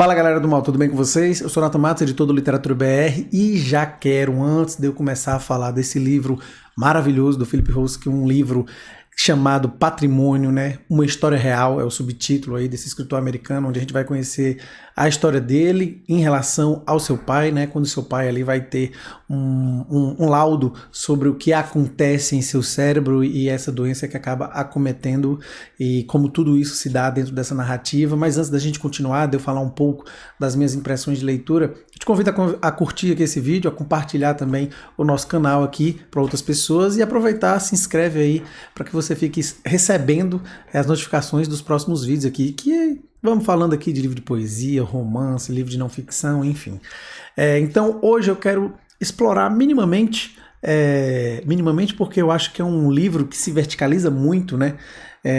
Fala galera do mal, tudo bem com vocês? Eu sou Nathan Matos, editor do Literatura BR, e já quero, antes de eu começar a falar desse livro maravilhoso do Philip Roth, que é um livro chamado Patrimônio, né? Uma história real, é o subtítulo aí desse escritor americano, onde a gente vai conhecer a história dele em relação ao seu pai, né? Quando seu pai ali vai ter um laudo sobre o que acontece em seu cérebro e essa doença que acaba acometendo e como tudo isso se dá dentro dessa narrativa. Mas antes da gente continuar, de eu falar um pouco das minhas impressões de leitura, eu te convido a curtir aqui esse vídeo, a compartilhar também o nosso canal aqui para outras pessoas e aproveitar, se inscreve aí para que você fique recebendo as notificações dos próximos vídeos aqui, que vamos falando aqui de livro de poesia, romance, livro de não ficção, enfim. Então hoje eu quero explorar minimamente porque eu acho que é um livro que se verticaliza muito, né?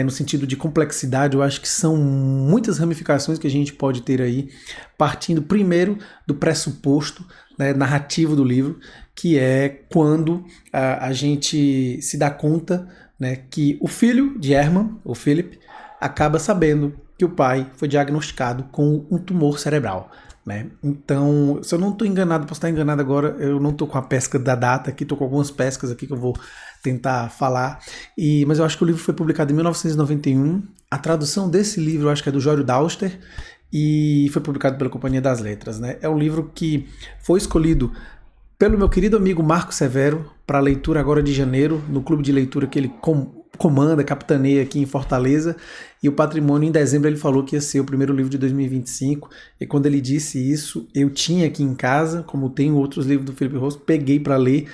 No sentido de complexidade, eu acho que são muitas ramificações que a gente pode ter aí, partindo primeiro do pressuposto, né, narrativo do livro, que é quando a gente se dá conta, né, que o filho de Herman, o Philip, acaba sabendo que o pai foi diagnosticado com um tumor cerebral. Né? Então, se eu não estou enganado, posso estar enganado agora, eu não estou com a pesca da data aqui, estou com algumas pescas aqui que eu vou tentar falar, mas eu acho que o livro foi publicado em 1991, a tradução desse livro eu acho que é do Jório Dauster, e foi publicado pela Companhia das Letras. Né? É um livro que foi escolhido pelo meu querido amigo Marco Severo para leitura agora de janeiro, no clube de leitura que ele comanda, capitaneia aqui em Fortaleza, e o Patrimônio em dezembro ele falou que ia ser o primeiro livro de 2025, e quando ele disse isso, eu tinha aqui em casa, como tenho outros livros do Philip Roth, peguei para ler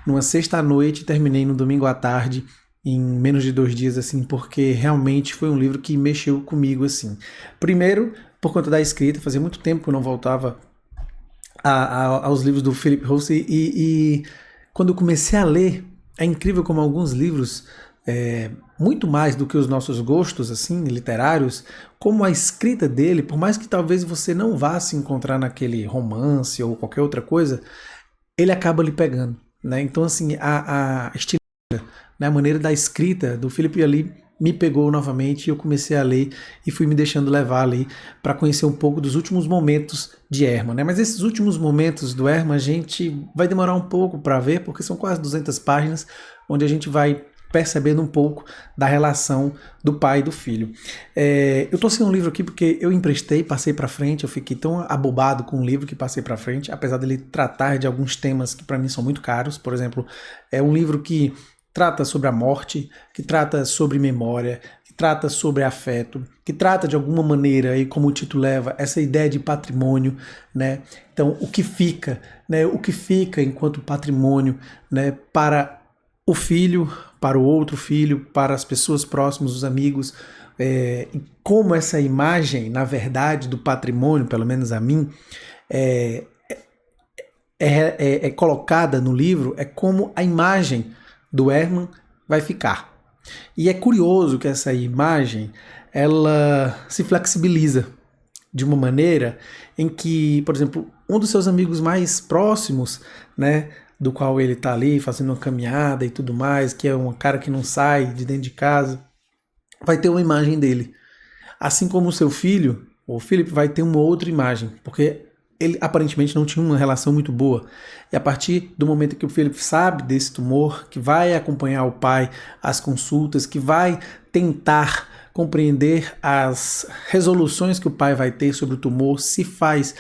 numa sexta à noite e terminei no domingo à tarde, em menos de 2 dias, assim, porque realmente foi um livro que mexeu comigo, assim. Primeiro, por conta da escrita, fazia muito tempo que eu não voltava aos livros do Philip Roth, e quando eu comecei a ler, é incrível como alguns livros, muito mais do que os nossos gostos assim literários, como a escrita dele, por mais que talvez você não vá se encontrar naquele romance ou qualquer outra coisa, ele acaba lhe pegando, né? Então assim, a estilística, né, a maneira da escrita do Philip ali me pegou novamente, e eu comecei a ler e fui me deixando levar ali para conhecer um pouco dos últimos momentos de Herman, né? Mas esses últimos momentos do Herman a gente vai demorar um pouco para ver, porque são quase 200 páginas, onde a gente vai percebendo um pouco da relação do pai e do filho. Eu tô sem um livro aqui porque eu emprestei, passei para frente, eu fiquei tão abobado com o livro que passei para frente, apesar dele tratar de alguns temas que para mim são muito caros. Por exemplo, é um livro que trata sobre a morte, que trata sobre memória, que trata sobre afeto, que trata de alguma maneira, aí como o título leva, essa ideia de patrimônio, né? Então, o que fica, né? O que fica enquanto patrimônio, né? Para o filho, para o outro filho, para as pessoas próximas, os amigos, e como essa imagem, na verdade, do patrimônio, pelo menos a mim, é colocada no livro, é como a imagem do Herman vai ficar. E é curioso que essa imagem, ela se flexibiliza de uma maneira em que, por exemplo, um dos seus amigos mais próximos, né, do qual ele está ali fazendo uma caminhada e tudo mais, que é um cara que não sai de dentro de casa, vai ter uma imagem dele. Assim como o seu filho, o Philip, vai ter uma outra imagem, porque ele aparentemente não tinha uma relação muito boa. E a partir do momento que o Philip sabe desse tumor, que vai acompanhar o pai às consultas, que vai tentar compreender as resoluções que o pai vai ter sobre o tumor, se faz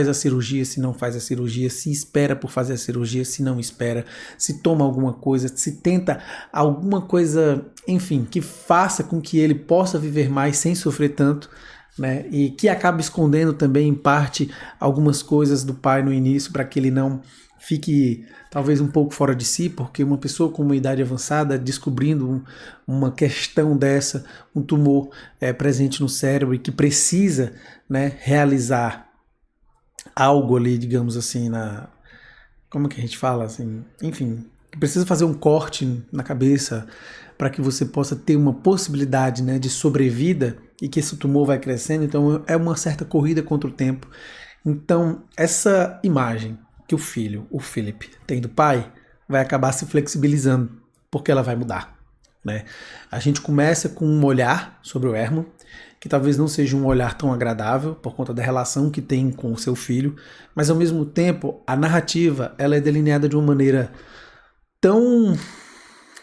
a cirurgia, se não faz a cirurgia, se espera por fazer a cirurgia, se não espera, se toma alguma coisa, se tenta alguma coisa, enfim, que faça com que ele possa viver mais sem sofrer tanto, né? E que acaba escondendo também em parte algumas coisas do pai no início, para que ele não fique talvez um pouco fora de si, porque uma pessoa com uma idade avançada descobrindo uma questão dessa, um tumor presente no cérebro e que precisa, né, realizar algo ali, digamos assim, como que a gente fala assim, enfim, precisa fazer um corte na cabeça para que você possa ter uma possibilidade, né, de sobrevida, e que esse tumor vai crescendo. Então é uma certa corrida contra o tempo. Então essa imagem que o filho, o Philip, tem do pai, vai acabar se flexibilizando, porque ela vai mudar. né? A gente começa com um olhar sobre o Herman, que talvez não seja um olhar tão agradável por conta da relação que tem com o seu filho, mas ao mesmo tempo a narrativa ela é delineada de uma maneira tão,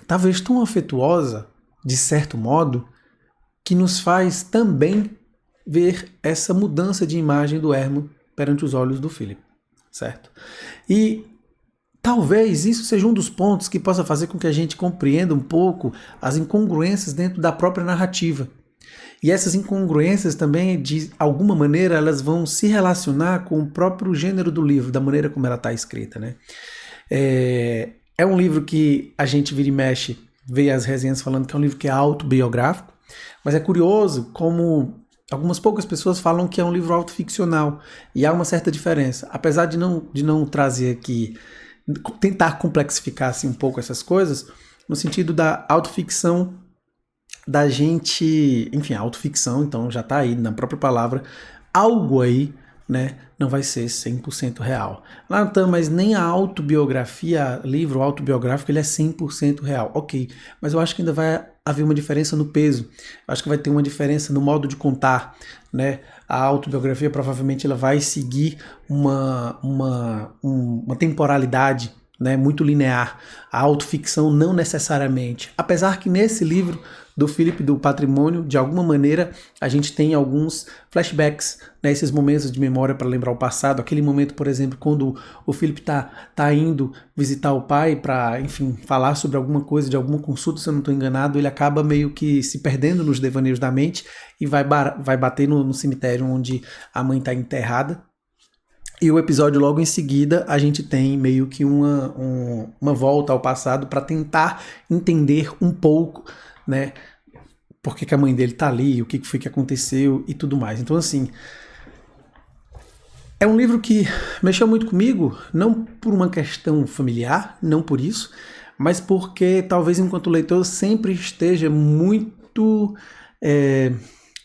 talvez tão afetuosa, de certo modo, que nos faz também ver essa mudança de imagem do Herman perante os olhos do Philip, certo? E talvez isso seja um dos pontos que possa fazer com que a gente compreenda um pouco as incongruências dentro da própria narrativa. E essas incongruências também, de alguma maneira, elas vão se relacionar com o próprio gênero do livro, da maneira como ela está escrita, né? É um livro que a gente vira e mexe, vê as resenhas falando que é um livro que é autobiográfico, mas é curioso como algumas poucas pessoas falam que é um livro autoficcional, e há uma certa diferença. Apesar de não trazer aqui, tentar complexificar assim, um pouco essas coisas, no sentido da autoficção da gente, enfim, autoficção, então já está aí na própria palavra, algo aí, né, não vai ser 100% real. Natan, mas nem a autobiografia, livro autobiográfico, ele é 100% real. Ok, mas eu acho que ainda vai haver uma diferença no peso, eu acho que vai ter uma diferença no modo de contar, né? A autobiografia provavelmente ela vai seguir uma temporalidade, né, muito linear. A autoficção não necessariamente. Apesar que nesse livro do Philip, do Patrimônio, de alguma maneira a gente tem alguns flashbacks, né, esses momentos de memória para lembrar o passado. Aquele momento, por exemplo, quando o Philip tá indo visitar o pai para, enfim, falar sobre alguma coisa, de alguma consulta, se eu não estou enganado, ele acaba meio que se perdendo nos devaneios da mente e vai bater no cemitério onde a mãe está enterrada. E o episódio logo em seguida a gente tem meio que uma volta ao passado para tentar entender um pouco, né, por que a mãe dele tá ali, o que foi que aconteceu e tudo mais. Então assim, é um livro que mexeu muito comigo, não por uma questão familiar, não por isso, mas porque talvez enquanto leitor sempre esteja muito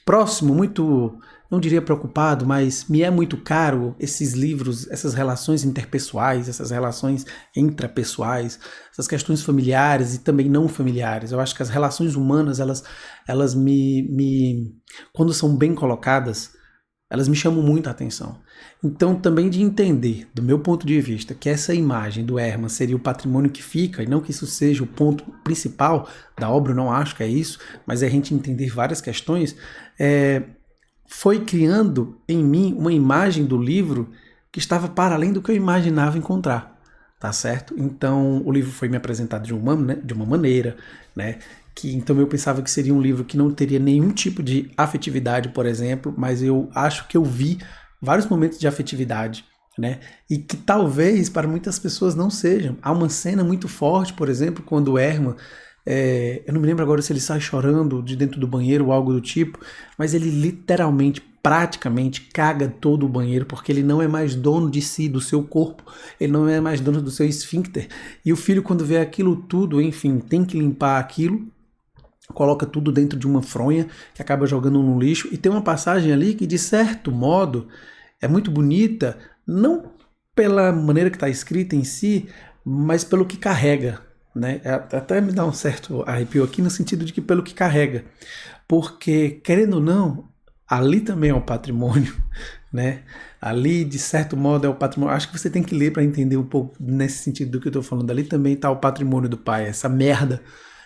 próximo, muito, não diria preocupado, mas me é muito caro esses livros, essas relações interpessoais, essas relações intrapessoais, essas questões familiares e também não familiares. Eu acho que as relações humanas, elas quando são bem colocadas, elas me chamam muito a atenção. Então, também de entender, do meu ponto de vista, que essa imagem do Herman seria o patrimônio que fica, e não que isso seja o ponto principal da obra, eu não acho que é isso, mas é a gente entender várias questões, foi criando em mim uma imagem do livro que estava para além do que eu imaginava encontrar, tá certo? Então, o livro foi me apresentado de uma maneira, né? Que então eu pensava que seria um livro que não teria nenhum tipo de afetividade, por exemplo, mas eu acho que eu vi vários momentos de afetividade, né? E que talvez para muitas pessoas não sejam. Há uma cena muito forte, por exemplo, quando o Herman, eu não me lembro agora se ele sai chorando de dentro do banheiro ou algo do tipo, mas ele literalmente, praticamente caga todo o banheiro, porque ele não é mais dono de si, do seu corpo, ele não é mais dono do seu esfíncter. E o filho, quando vê aquilo tudo, enfim, tem que limpar aquilo, coloca tudo dentro de uma fronha, que acaba jogando no lixo, e tem uma passagem ali que, de certo modo, é muito bonita, não pela maneira que está escrita em si, mas pelo que carrega, né? Até me dá um certo arrepio aqui, no sentido de que pelo que carrega, porque, querendo ou não, ali também é o patrimônio, né? Ali, de certo modo, é o patrimônio. Acho que você tem que ler para entender um pouco nesse sentido do que eu estou falando. Ali também está o patrimônio do pai, essa merda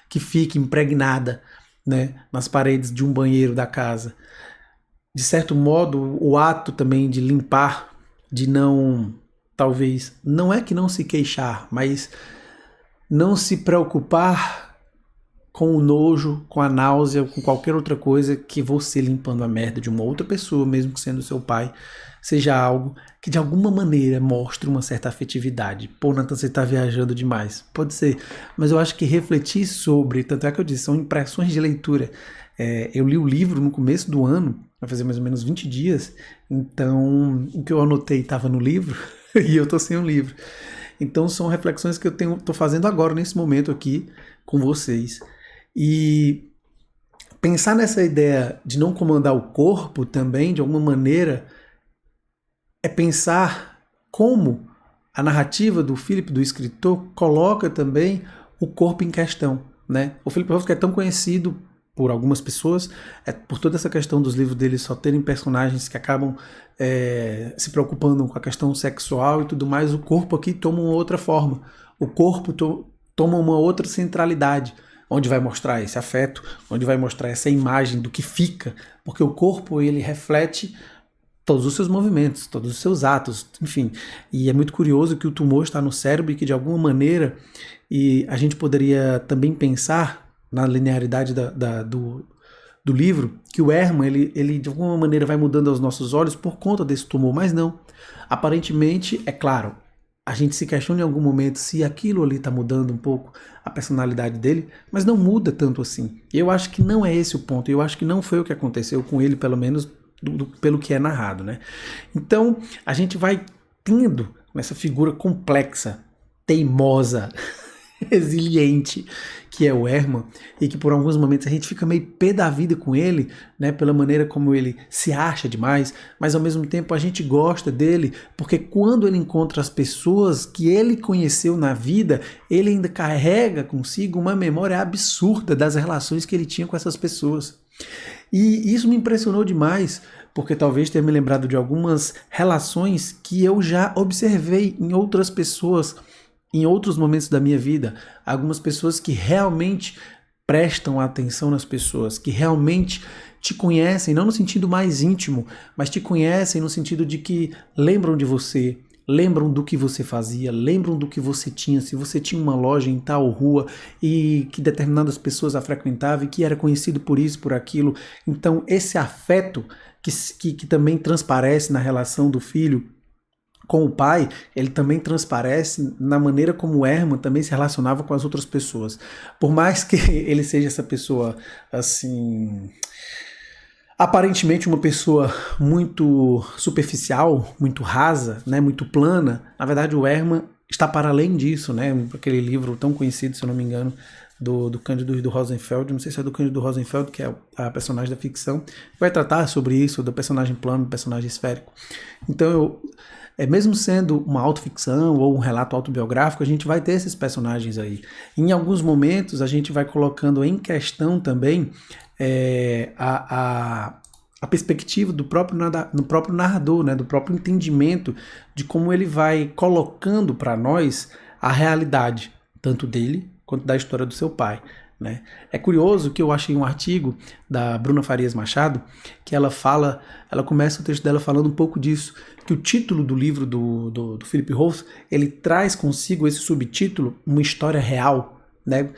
que fica impregnada, né, nas paredes de um banheiro da casa. De certo modo, o ato também de limpar, de não, talvez, não é que não se queixar, mas não se preocupar com o nojo, com a náusea, com qualquer outra coisa que você limpando a merda de uma outra pessoa, mesmo que sendo seu pai, seja algo que de alguma maneira mostre uma certa afetividade. Pô, Nathan, você tá viajando demais. Pode ser, mas eu acho que refletir sobre, tanto é que eu disse, são impressões de leitura. Eu li o livro no começo do ano, vai fazer mais ou menos 20 dias, então o que eu anotei estava no livro e eu tô sem o livro. Então são reflexões que eu tô fazendo agora, nesse momento aqui, com vocês. E pensar nessa ideia de não comandar o corpo também, de alguma maneira, é pensar como a narrativa do Philip, do escritor, coloca também o corpo em questão, né? O Philip Roth é tão conhecido por algumas pessoas, por toda essa questão dos livros dele só terem personagens que acabam se preocupando com a questão sexual e tudo mais, o corpo aqui toma uma outra forma. O corpo toma uma outra centralidade, onde vai mostrar esse afeto, onde vai mostrar essa imagem do que fica, porque o corpo ele reflete todos os seus movimentos, todos os seus atos, enfim. E é muito curioso que o tumor está no cérebro e que de alguma maneira, e a gente poderia também pensar na linearidade do livro, que o Hermann, ele de alguma maneira vai mudando aos nossos olhos por conta desse tumor, mas não. Aparentemente, é claro, a gente se questiona em algum momento se aquilo ali está mudando um pouco a personalidade dele, mas não muda tanto assim. E eu acho que não é esse o ponto, eu acho que não foi o que aconteceu com ele, pelo menos pelo que é narrado, né? Então, a gente vai tendo essa figura complexa, teimosa, resiliente, que é o Hermann, e que por alguns momentos a gente fica meio pé da vida com ele, né, pela maneira como ele se acha demais, mas ao mesmo tempo a gente gosta dele, porque quando ele encontra as pessoas que ele conheceu na vida, ele ainda carrega consigo uma memória absurda das relações que ele tinha com essas pessoas. E isso me impressionou demais, porque talvez tenha me lembrado de algumas relações que eu já observei em outras pessoas, em outros momentos da minha vida, algumas pessoas que realmente prestam atenção nas pessoas, que realmente te conhecem, não no sentido mais íntimo, mas te conhecem no sentido de que lembram de você, lembram do que você fazia, lembram do que você tinha, se você tinha uma loja em tal rua e que determinadas pessoas a frequentavam e que era conhecido por isso, por aquilo. Então esse afeto que também transparece na relação do filho com o pai, ele também transparece na maneira como o Hermann também se relacionava com as outras pessoas. Por mais que ele seja essa pessoa, assim, aparentemente uma pessoa muito superficial, muito rasa, né, muito plana, na verdade o Hermann está para além disso, né, aquele livro tão conhecido, se eu não me engano, do Cândido e do Rosenfeld, não sei se é do Cândido Rosenfeld, que é a personagem da ficção, vai tratar sobre isso, do personagem plano, do personagem esférico. Então mesmo sendo uma autoficção ou um relato autobiográfico, a gente vai ter esses personagens aí. Em alguns momentos, a gente vai colocando em questão também a perspectiva do próprio narrador, né, do próprio entendimento de como ele vai colocando para nós a realidade, tanto dele quanto da história do seu pai. Né? É curioso que eu achei um artigo da Bruna Farias Machado que ela começa o texto dela falando um pouco disso, que o título do livro do Philip Roth, ele traz consigo esse subtítulo, uma história real, né?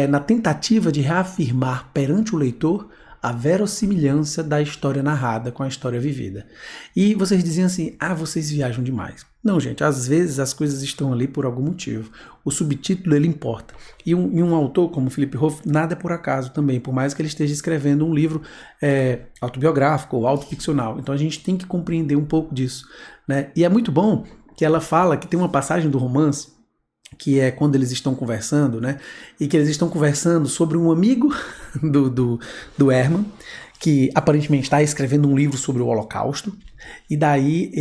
Na tentativa de reafirmar perante o leitor a verossimilhança da história narrada com a história vivida. E vocês diziam assim, vocês viajam demais. Não, gente, às vezes as coisas estão ali por algum motivo. O subtítulo, ele importa. E um autor como Philip Roth, nada é por acaso também, por mais que ele esteja escrevendo um livro autobiográfico ou autoficcional. Então a gente tem que compreender um pouco disso. Né? E é muito bom que ela fala que tem uma passagem do romance, que é quando eles estão conversando, né? E que eles estão conversando sobre um amigo do Hermann, que aparentemente está escrevendo um livro sobre o Holocausto, e daí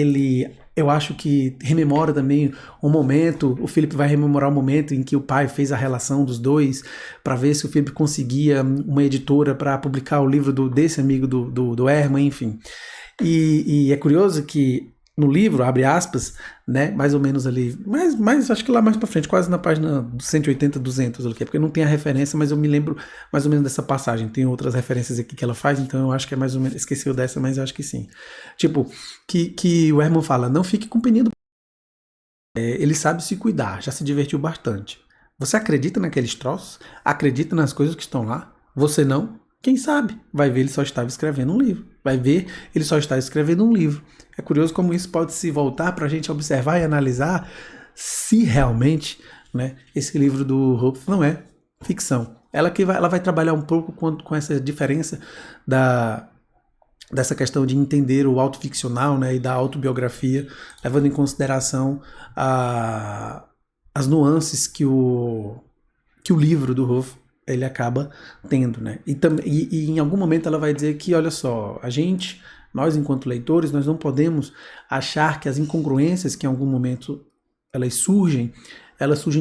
eu acho que rememora também um momento, o Philip vai rememorar o momento em que o pai fez a relação dos dois, para ver se o Philip conseguia uma editora para publicar o livro desse amigo do Hermann, enfim. E é curioso que no livro, abre aspas, né, mais ou menos ali, mas acho que lá mais pra frente, quase na página 180, 200, porque não tem a referência, mas eu me lembro mais ou menos dessa passagem. Tem outras referências aqui que ela faz, então eu acho que é mais ou menos, esqueceu dessa, mas eu acho que sim. Tipo, que o Hermann fala, não fique com peninha do... ele sabe se cuidar, já se divertiu bastante. Você acredita naqueles troços? Acredita nas coisas que estão lá? Você não? Quem sabe? Vai ver, ele só estava escrevendo um livro. Vai ver, ele só está escrevendo um livro. É curioso como isso pode se voltar para a gente observar e analisar se realmente, né, esse livro do Roth não é ficção. Ela vai trabalhar um pouco com essa diferença dessa questão de entender o autoficcional, né, e da autobiografia, levando em consideração as nuances que o livro do Roth ele acaba tendo, né? E em algum momento ela vai dizer que, olha só, nós enquanto leitores, nós não podemos achar que as incongruências que em algum momento elas surgem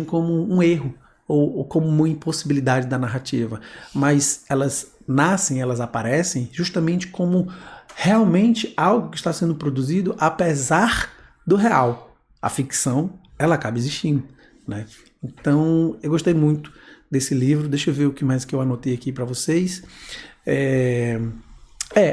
como um erro, ou como uma impossibilidade da narrativa, mas elas nascem, elas aparecem justamente como realmente algo que está sendo produzido apesar do real. A ficção, ela acaba existindo, né? Então, eu gostei muito desse livro. Deixa eu ver o que mais que eu anotei aqui para vocês.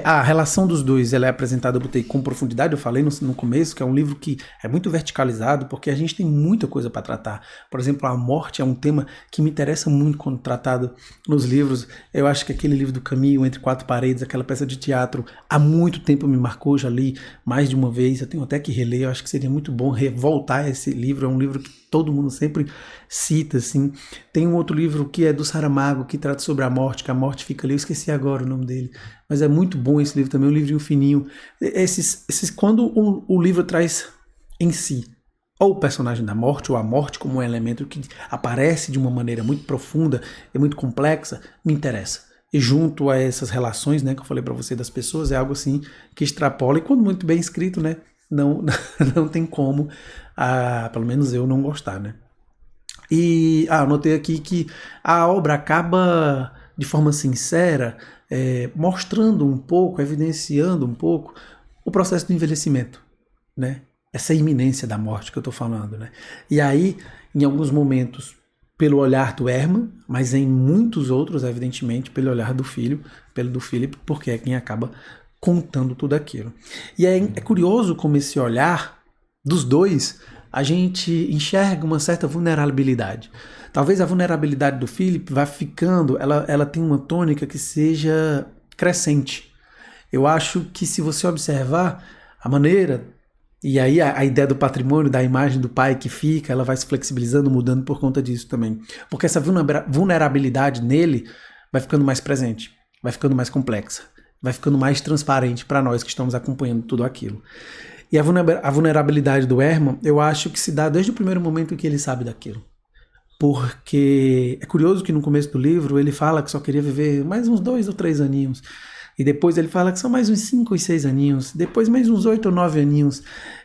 A relação dos dois, ela é apresentada, eu botei com profundidade, eu falei no começo, que é um livro que é muito verticalizado, porque a gente tem muita coisa para tratar. Por exemplo, a morte é um tema que me interessa muito quando tratado nos livros. Eu acho que aquele livro do Camus, Entre Quatro Paredes, aquela peça de teatro, há muito tempo me marcou, já li mais de uma vez, eu tenho até que reler, eu acho que seria muito bom voltar a esse livro, é um livro que todo mundo sempre cita, assim. Tem um outro livro que é do Saramago, que trata sobre a morte, que a morte fica ali, eu esqueci agora o nome dele, mas é muito bom esse livro também, um livrinho fininho. Quando o livro traz em si ou o personagem da morte, ou a morte como um elemento que aparece de uma maneira muito profunda e muito complexa, me interessa. E junto a essas relações, né, que eu falei para você das pessoas, é algo assim que extrapola, e quando muito bem escrito, né, não tem como, pelo menos eu, não gostar, né. E anotei aqui que a obra acaba de forma sincera, mostrando um pouco, evidenciando um pouco o processo do envelhecimento, né? Essa iminência da morte que eu estou falando, né? E aí, em alguns momentos, pelo olhar do Herman, mas em muitos outros, evidentemente, pelo olhar do filho, pelo do Philip, porque é quem acaba contando tudo aquilo. E é curioso como esse olhar dos dois, a gente enxerga uma certa vulnerabilidade. Talvez a vulnerabilidade do Philip vá ficando, ela tem uma tônica que seja crescente. Eu acho que se você observar a maneira, e aí a ideia do patrimônio, da imagem do pai que fica, ela vai se flexibilizando, mudando por conta disso também. Porque essa vulnerabilidade nele vai ficando mais presente, vai ficando mais complexa, vai ficando mais transparente para nós que estamos acompanhando tudo aquilo. E a vulnerabilidade do Herman, eu acho que se dá desde o primeiro momento que ele sabe daquilo. Porque é curioso que no começo do livro ele fala que só queria viver mais uns 2 ou 3 aninhos. E depois ele fala que são mais uns 5 ou 6 aninhos. Depois mais uns 8 ou 9 aninhos.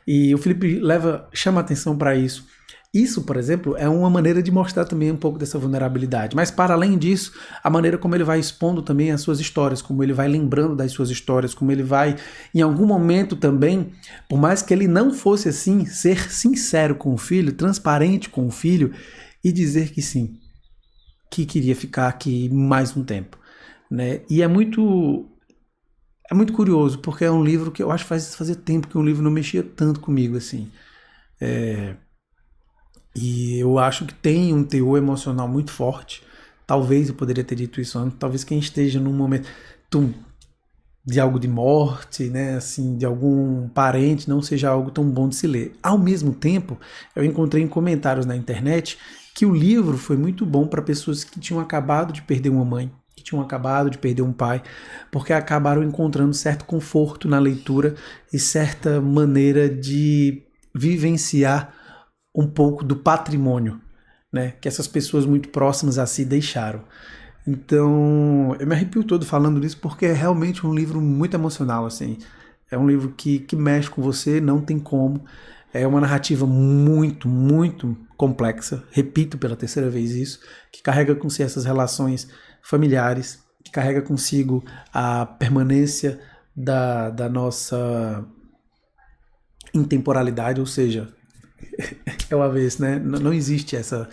E o Felipe chama atenção para isso. Isso, por exemplo, é uma maneira de mostrar também um pouco dessa vulnerabilidade. Mas, para além disso, a maneira como ele vai expondo também as suas histórias, como ele vai lembrando das suas histórias, como ele vai, em algum momento também, por mais que ele não fosse assim, ser sincero com o filho, transparente com o filho, e dizer que sim, que queria ficar aqui mais um tempo, né? E é muito curioso, porque é um livro que eu acho que fazia tempo que um livro não mexia tanto comigo, assim. E eu acho que tem um teor emocional muito forte. Talvez eu poderia ter dito isso antes. Talvez quem esteja num momento de algo de morte, né, assim, de algum parente, não seja algo tão bom de se ler. Ao mesmo tempo, eu encontrei em comentários na internet que o livro foi muito bom para pessoas que tinham acabado de perder uma mãe, que tinham acabado de perder um pai, porque acabaram encontrando certo conforto na leitura e certa maneira de vivenciar um pouco do patrimônio, né, que essas pessoas muito próximas a si deixaram. Então, eu me arrepio todo falando disso porque é realmente um livro muito emocional, assim. É um livro que mexe com você, não tem como. É uma narrativa muito, muito complexa, repito pela terceira vez isso, que carrega com si essas relações familiares, que carrega consigo a permanência da nossa intemporalidade, ou seja, é uma vez, né? Não existe essa...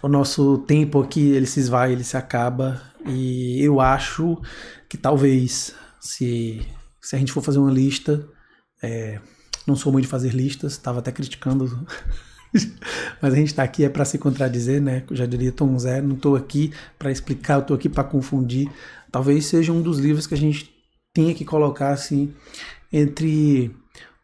O nosso tempo aqui, ele se esvai, ele se acaba, e eu acho que talvez, se a gente for fazer uma lista, não sou muito de fazer listas, estava até criticando, mas a gente está aqui para se contradizer, né? Eu já diria Tom Zé, não estou aqui para explicar, eu estou aqui para confundir. Talvez seja um dos livros que a gente tenha que colocar assim, entre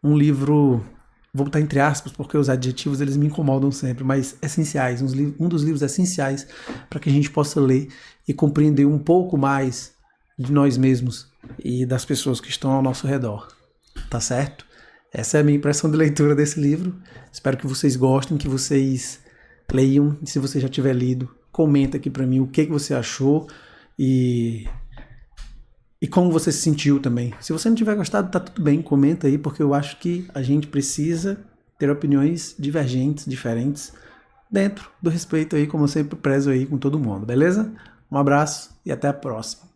um livro... Vou botar entre aspas, porque os adjetivos eles me incomodam sempre, mas essenciais, um dos livros essenciais para que a gente possa ler e compreender um pouco mais de nós mesmos e das pessoas que estão ao nosso redor, tá certo? Essa é a minha impressão de leitura desse livro, espero que vocês gostem, que vocês leiam, e se você já tiver lido, comenta aqui para mim o que você achou e como você se sentiu também. Se você não tiver gostado, tá tudo bem, comenta aí, porque eu acho que a gente precisa ter opiniões divergentes, diferentes, dentro do respeito aí, como eu sempre prezo aí com todo mundo, beleza? Um abraço e até a próxima.